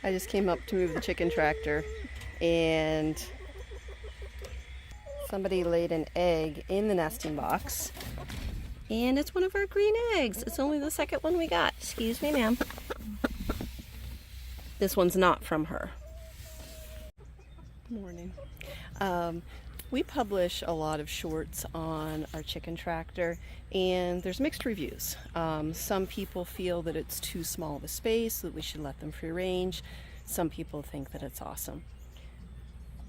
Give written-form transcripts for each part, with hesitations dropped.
I just came up to move the chicken tractor and somebody laid an egg in the nesting box. And it's one of our green eggs. It's only the second one we got. Excuse me, ma'am. This one's not from her. Morning. We publish a lot of shorts on our chicken tractor, and there's mixed reviews. Some people feel that it's too small of a space, that we should let them free range. Some people think that it's awesome.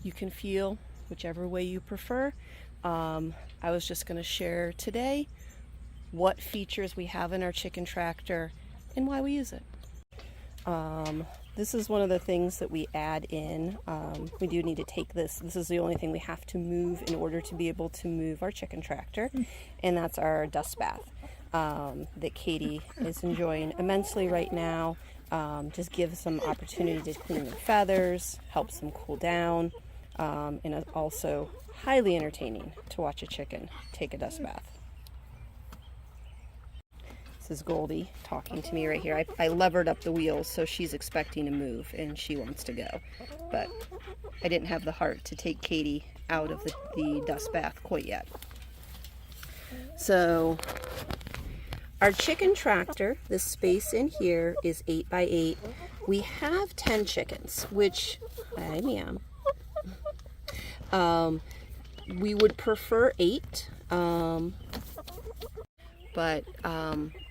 You can feel whichever way you prefer. I was just going to share today what features we have in our chicken tractor and why we use it. This is one of the things that we add in. We do need to take this. This is the only thing we have to move in order to be able to move our chicken tractor, and that's our dust bath that Katie is enjoying immensely right now. Just gives them opportunity to clean their feathers, helps them cool down, and it's also highly entertaining to watch a chicken take a dust bath. This is Goldie talking to me right here. I levered up the wheels, so she's expecting to move and she wants to go. But I didn't have the heart to take Katie out of the dust bath quite yet. So our chicken tractor, this space in here is 8 by 8. We have 10 chickens, which I am. We would prefer 8. But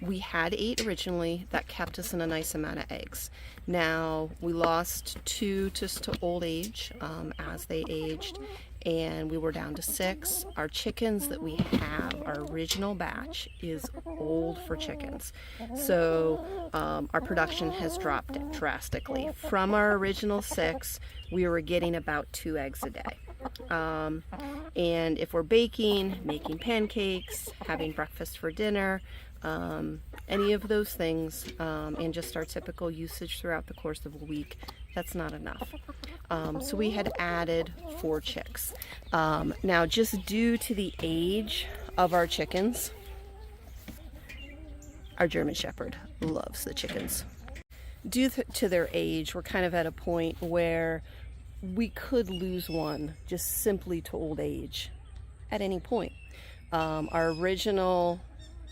we had 8 originally. That kept us in a nice amount of eggs. Now we lost 2 just to old age as they aged, and we were down to 6. Our chickens that we have, our original batch, is old for chickens, so our production has dropped drastically. From our original 6, we were getting about 2 eggs a day. And if we're baking, making pancakes, having breakfast for dinner, any of those things, and just our typical usage throughout the course of a week, that's not enough. So we had added 4 chicks. Now, just due to the age of our chickens, our German Shepherd loves the chickens. Due to their age, we're kind of at a point where we could lose one just simply to old age at any point. Our original,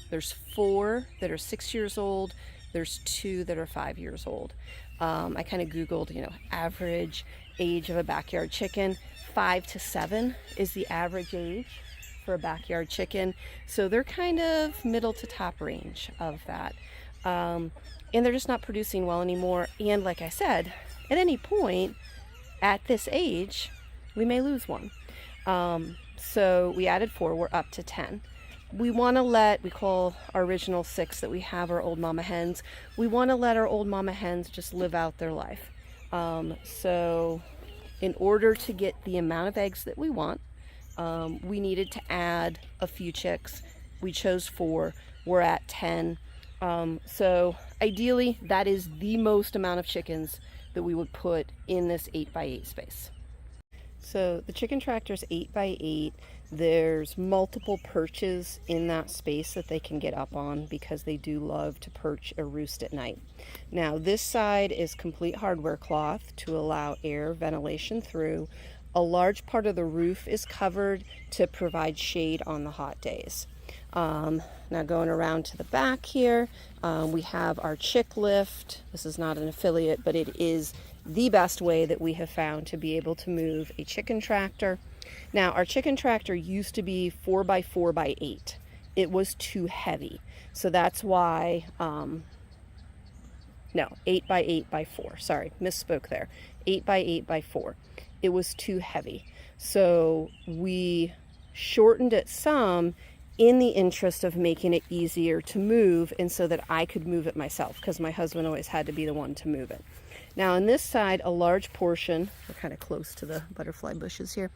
there's 4 that are 6 years old. There's 2 that are 5 years old. I kind of Googled, average age of a backyard chicken. 5 to 7 is the average age for a backyard chicken. So they're kind of middle to top range of that. And they're just not producing well anymore. And like I said, at any point, at this age, we may lose one. So we added 4, we're up to 10. We want to we call our original 6 that we have our old mama hens, we want to let our old mama hens just live out their life. So in order to get the amount of eggs that we want, we needed to add a few chicks. We chose 4, we're at 10. So ideally, that is the most amount of chickens that we would put in this 8 by 8 space. So the chicken tractor is 8 by 8. There's multiple perches in that space that they can get up on because they do love to perch or roost at night. Now this side is complete hardware cloth to allow air ventilation through. A large part of the roof is covered to provide shade on the hot days. Now going around to the back here, we have our chick lift. This is not an affiliate, but it is the best way that we have found to be able to move a chicken tractor. Now our chicken tractor used to be 4 by 4 by 8. It was too heavy. So that's why, no, 8 by 8 by 4. Sorry, misspoke there. 8 by 8 by 4. It was too heavy. So we shortened it some in the interest of making it easier to move, and so that I could move it myself, because my husband always had to be the one to move it. Now on this side, a large portion, we're kind of close to the butterfly bushes here,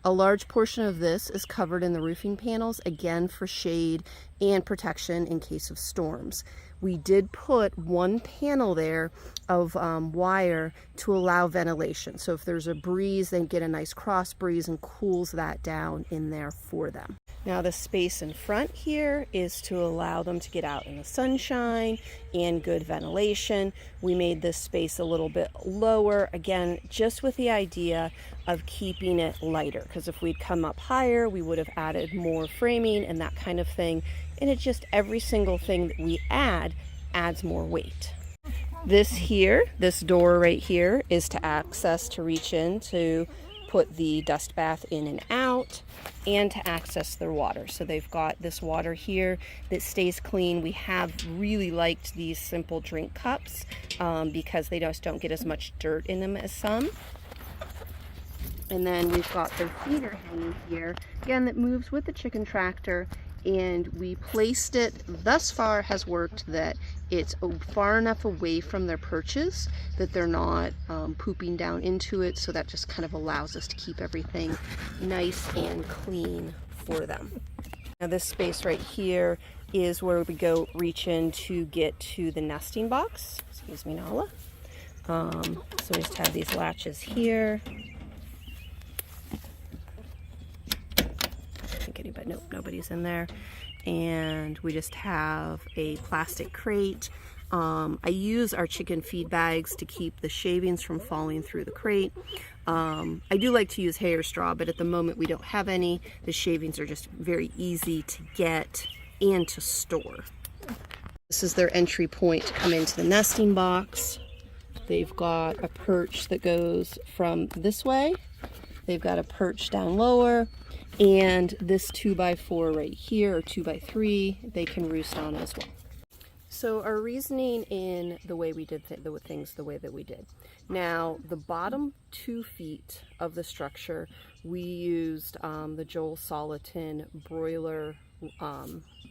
a large portion of this is covered in the roofing panels, again for shade and protection in case of storms. We did put one panel there of wire to allow ventilation. So if there's a breeze, they get a nice cross breeze and cools that down in there for them. Now the space in front here is to allow them to get out in the sunshine and good ventilation. We made this space a little bit lower, again, just with the idea of keeping it lighter, because if we'd come up higher, we would have added more framing and that kind of thing. And it's just every single thing that we add adds more weight. This door right here is to access, to reach in to put the dust bath in and out, and to access their water. So they've got this water here that stays clean. We have really liked these simple drink cups because they just don't get as much dirt in them as some. And then we've got their feeder hanging here, again, that moves with the chicken tractor. And we placed it, thus far has worked, that it's far enough away from their perches that they're not pooping down into it. So that just kind of allows us to keep everything nice and clean for them. Now this space right here is where we go reach in to get to the nesting box. Excuse me, Nala. So we just have these latches here. Nope, nobody's in there. And we just have a plastic crate. I use our chicken feed bags to keep the shavings from falling through the crate. I do like to use hay or straw, but at the moment we don't have any. The shavings are just very easy to get and to store. This is their entry point to come into the nesting box. They've got a perch that goes from this way. They've got a perch down lower. And this 2x4 right here, or 2x3, they can roost on as well. So our reasoning in the way we did things the way that we did. Now, the bottom 2 feet of the structure, we used the Joel Soliton broiler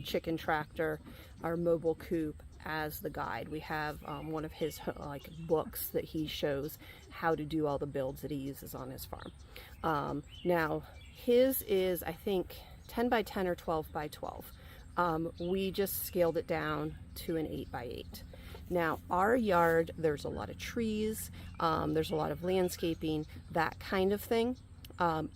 chicken tractor, our mobile coop, as the guide. We have one of his books that he shows how to do all the builds that he uses on his farm. Now, his is, I think, 10 by 10 or 12 by 12. We just scaled it down to an 8 by 8. Now, our yard, there's a lot of trees, there's a lot of landscaping, that kind of thing.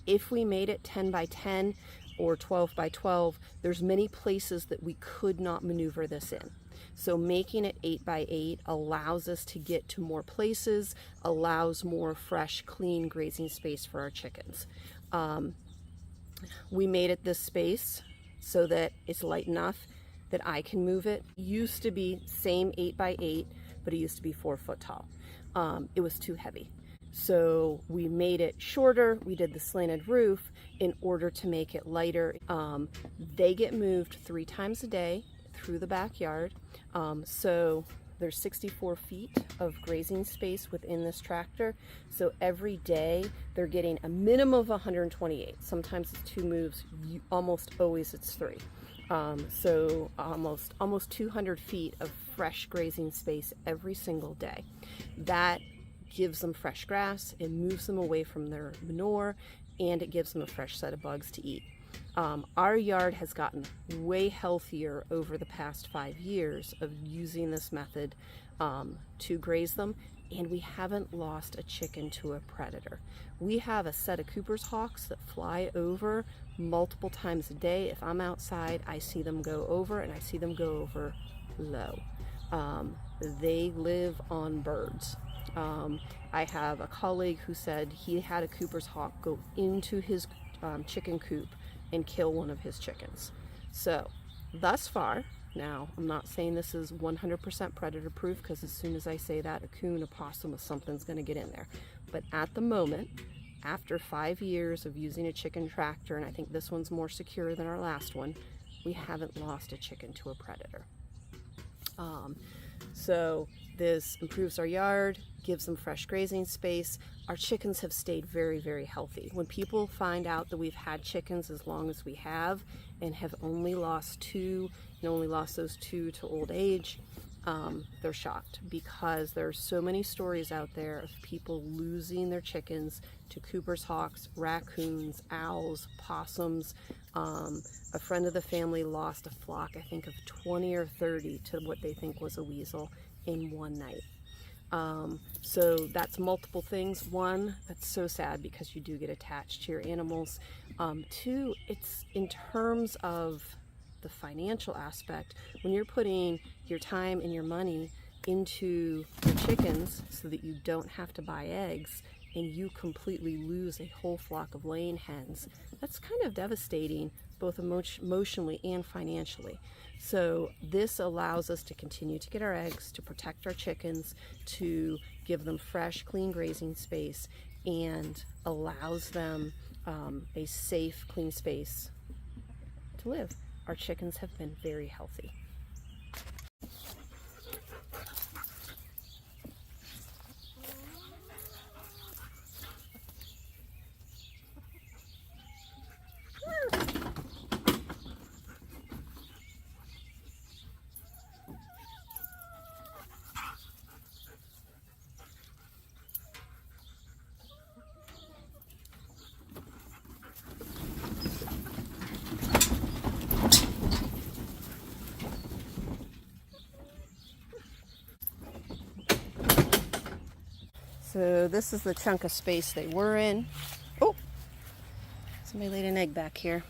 If we made it 10 by 10 or 12 by 12, there's many places that we could not maneuver this in. So making it 8 by 8 allows us to get to more places, allows more fresh, clean grazing space for our chickens. We made it this space so that it's light enough that I can move it. It used to be same 8 by 8, but it used to be 4 foot tall. It was too heavy. So we made it shorter. We did the slanted roof in order to make it lighter. They get moved 3 times a day through the backyard. So there's 64 feet of grazing space within this tractor. So every day they're getting a minimum of 128. Sometimes it's 2 moves, almost always it's 3. So almost 200 feet of fresh grazing space every single day. That gives them fresh grass, it moves them away from their manure, and it gives them a fresh set of bugs to eat. Our yard has gotten way healthier over the past 5 years of using this method to graze them, and we haven't lost a chicken to a predator. We have a set of Cooper's hawks that fly over multiple times a day. If I'm outside, I see them go over, and I see them go over low. They live on birds. I have a colleague who said he had a Cooper's hawk go into his chicken coop and kill one of his chickens. So thus far, now I'm not saying this is 100% predator proof, because as soon as I say that, a coon, a possum, something's going to get in there. But at the moment, after 5 years of using a chicken tractor, and I think this one's more secure than our last one, we haven't lost a chicken to a predator. So this improves our yard, gives them fresh grazing space. Our chickens have stayed very, very healthy. When people find out that we've had chickens as long as we have and have only lost 2, and only lost those 2 to old age, they're shocked, because there are so many stories out there of people losing their chickens to Cooper's hawks, raccoons, owls, possums. A friend of the family lost a flock, I think of 20 or 30, to what they think was a weasel in one night. So that's multiple things. One, that's so sad because you do get attached to your animals. Two, it's in terms of the financial aspect. When you're putting your time and your money into your chickens so that you don't have to buy eggs, and you completely lose a whole flock of laying hens, that's kind of devastating, both emotionally and financially. So this allows us to continue to get our eggs, to protect our chickens, to give them fresh, clean grazing space, and allows them a safe, clean space to live. Our chickens have been very healthy. So this is the chunk of space they were in. Oh, somebody laid an egg back here.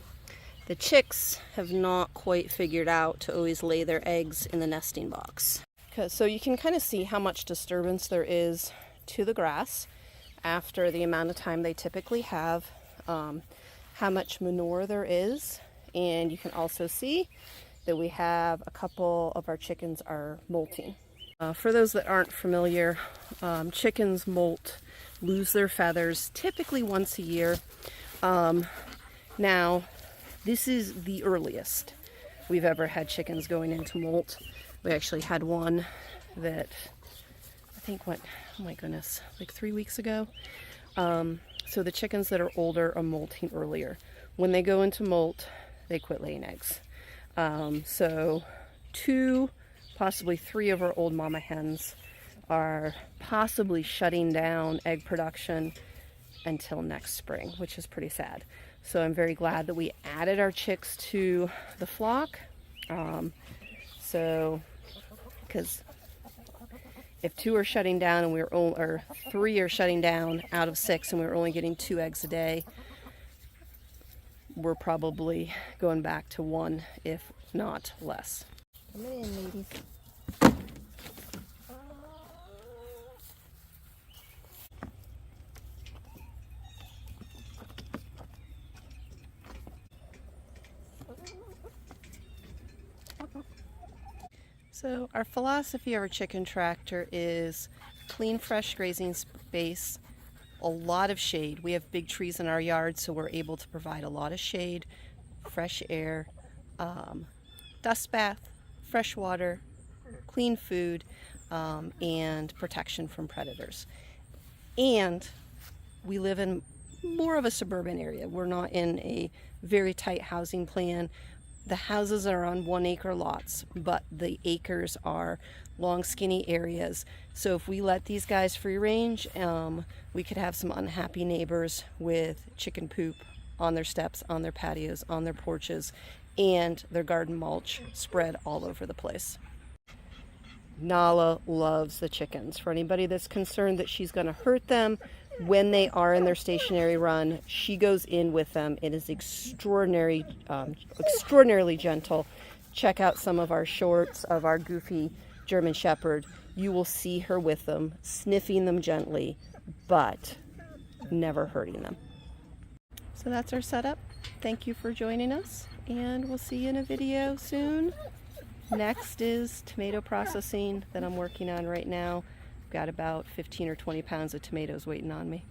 The chicks have not quite figured out to always lay their eggs in the nesting box. So you can kind of see how much disturbance there is to the grass after the amount of time they typically have, how much manure there is, and you can also see that we have a couple of our chickens are molting. For those that aren't familiar, chickens molt, lose their feathers typically once a year. Now, this is the earliest we've ever had chickens going into molt. We actually had one that I think went, oh my goodness, like 3 weeks ago. So the chickens that are older are molting earlier. When they go into molt, they quit laying eggs. So 2, possibly 3 of our old mama hens are possibly shutting down egg production until next spring, which is pretty sad. So I'm very glad that we added our chicks to the flock. Because if 2 are shutting down and or 3 are shutting down out of 6 and we're only getting 2 eggs a day, we're probably going back to 1, if not less. Come in, ladies. So our philosophy of our chicken tractor is clean, fresh grazing space, a lot of shade. We have big trees in our yard, so we're able to provide a lot of shade, fresh air, dust bath, fresh water, clean food, and protection from predators. And we live in more of a suburban area. We're not in a very tight housing plan. The houses are on 1-acre lots, but the acres are long, skinny areas. So if we let these guys free range, we could have some unhappy neighbors with chicken poop on their steps, on their patios, on their porches, and their garden mulch spread all over the place. Nala loves the chickens. For anybody that's concerned that she's going to hurt them when they are in their stationary run, she goes in with them. It is extraordinarily gentle. Check out some of our shorts of our goofy German Shepherd. You will see her with them, sniffing them gently, but never hurting them. So that's our setup. Thank you for joining us, and we'll see you in a video soon. Next is tomato processing that I'm working on right now. I've got about 15 or 20 pounds of tomatoes waiting on me.